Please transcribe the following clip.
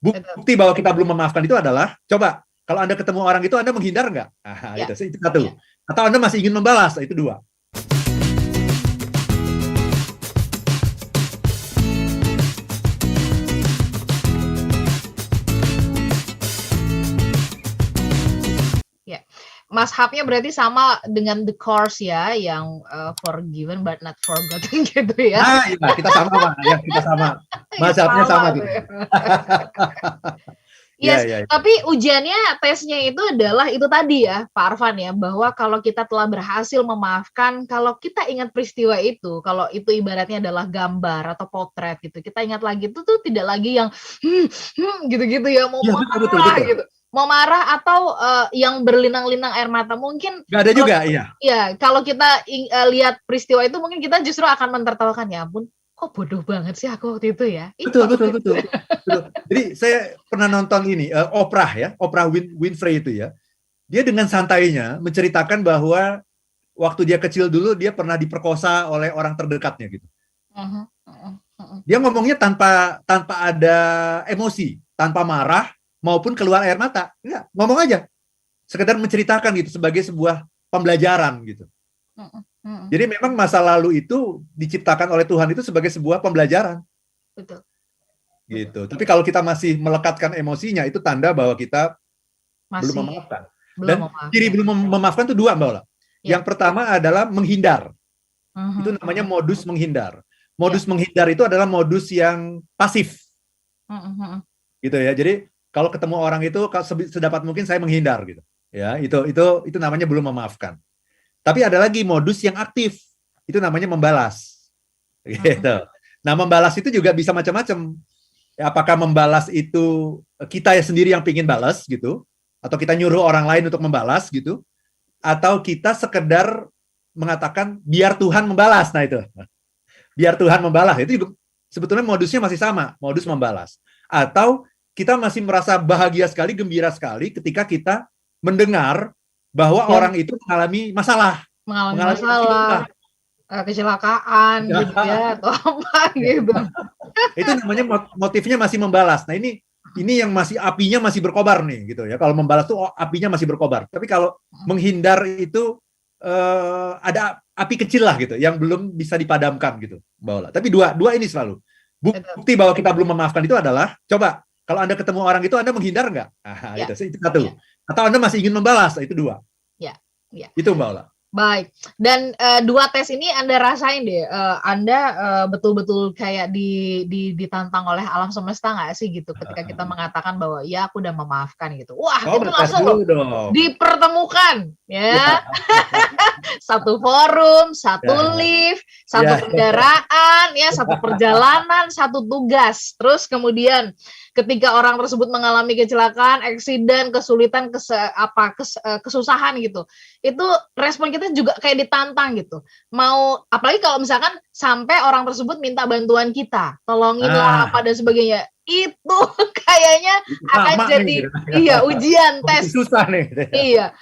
Betul. Bukti bahwa kita belum memaafkan itu adalah, coba kalau Anda ketemu orang itu, Anda menghindar nggak? Nah, Ya. itu satu. Ya. Atau Anda masih ingin membalas, itu dua. Mazhabnya berarti sama dengan The Course ya, yang forgiven but not forgotten gitu ya. Nah, iya, kita sama, Pak. Ya, kita sama. Mazhabnya sama gitu. Yes, tapi ujiannya, tesnya itu adalah itu tadi ya, Pak Arfan ya, bahwa kalau kita telah berhasil memaafkan, kalau kita ingat peristiwa itu, kalau itu ibaratnya adalah gambar atau potret gitu, kita ingat lagi itu tuh tidak lagi yang gitu-gitu ya, mau marah betul. gitu. Mau marah atau yang berlinang-linang air mata mungkin nggak ada juga, iya. Ya, kalau kita lihat peristiwa itu mungkin kita justru akan mentertawakan, ya ampun, kok bodoh banget sih aku waktu itu ya. Betul. Jadi saya pernah nonton ini Oprah ya, Oprah Winfrey itu ya. Dia dengan santainya menceritakan bahwa waktu dia kecil dulu dia pernah diperkosa oleh orang terdekatnya gitu. Dia ngomongnya tanpa ada emosi, tanpa marah maupun keluar air mata. Enggak, ngomong aja. Sekedar menceritakan gitu sebagai sebuah pembelajaran gitu. Jadi memang masa lalu itu diciptakan oleh Tuhan itu sebagai sebuah pembelajaran. Betul. Gitu. Tapi kalau kita masih melekatkan emosinya, itu tanda bahwa kita belum memaafkan. Dan ciri belum memaafkan itu dua, Mbak Ola. Ya. Yang pertama adalah menghindar. Itu namanya modus menghindar. Modus menghindar itu adalah modus yang pasif. Gitu ya. Jadi kalau ketemu orang itu sedapat mungkin saya menghindar gitu. Ya, itu namanya belum memaafkan. Tapi ada lagi modus yang aktif. Itu namanya membalas. Gitu. Nah, membalas itu juga bisa macam-macam. Apakah membalas itu kita sendiri yang pingin balas gitu, atau kita nyuruh orang lain untuk membalas gitu, atau kita sekedar mengatakan biar Tuhan membalas. Nah, itu. Biar Tuhan membalas. Itu sebetulnya modusnya masih sama, modus membalas. Atau kita masih merasa bahagia sekali, gembira sekali ketika kita mendengar bahwa orang itu mengalami masalah. Mengalami masalah, kecelakaan gitu ya, atau apa gitu. Itu namanya motifnya masih membalas. Nah, ini yang masih apinya masih berkobar nih gitu ya. Kalau membalas tuh apinya masih berkobar. Tapi kalau menghindar itu ada api kecil lah gitu yang belum bisa dipadamkan gitu, Mbak Ola. Tapi dua ini selalu. Bukti bahwa kita belum memaafkan itu adalah, coba kalau Anda ketemu orang itu, Anda menghindar nggak? Nah, itu satu. Atau Anda masih ingin membalas, itu dua. Ya. Itu, Mbak Ola. Baik, dan dua tes ini Anda rasain deh, Anda betul-betul kayak ditantang oleh alam semesta nggak sih gitu, ketika kita mengatakan bahwa ya aku udah memaafkan gitu. Wah, itu langsung dipertemukan ya. Satu forum, satu lift, satu kendaraan, ya, satu perjalanan, satu tugas. Terus kemudian ketika orang tersebut mengalami kecelakaan, eksiden, kesulitan, kesusahan gitu, itu respon kita juga kayak ditantang gitu. Mau, apalagi kalau misalkan sampai orang tersebut minta bantuan kita, tolonginlah apa dan sebagainya, itu kayaknya akan jadi ujian, tes. Susah nih. Iya.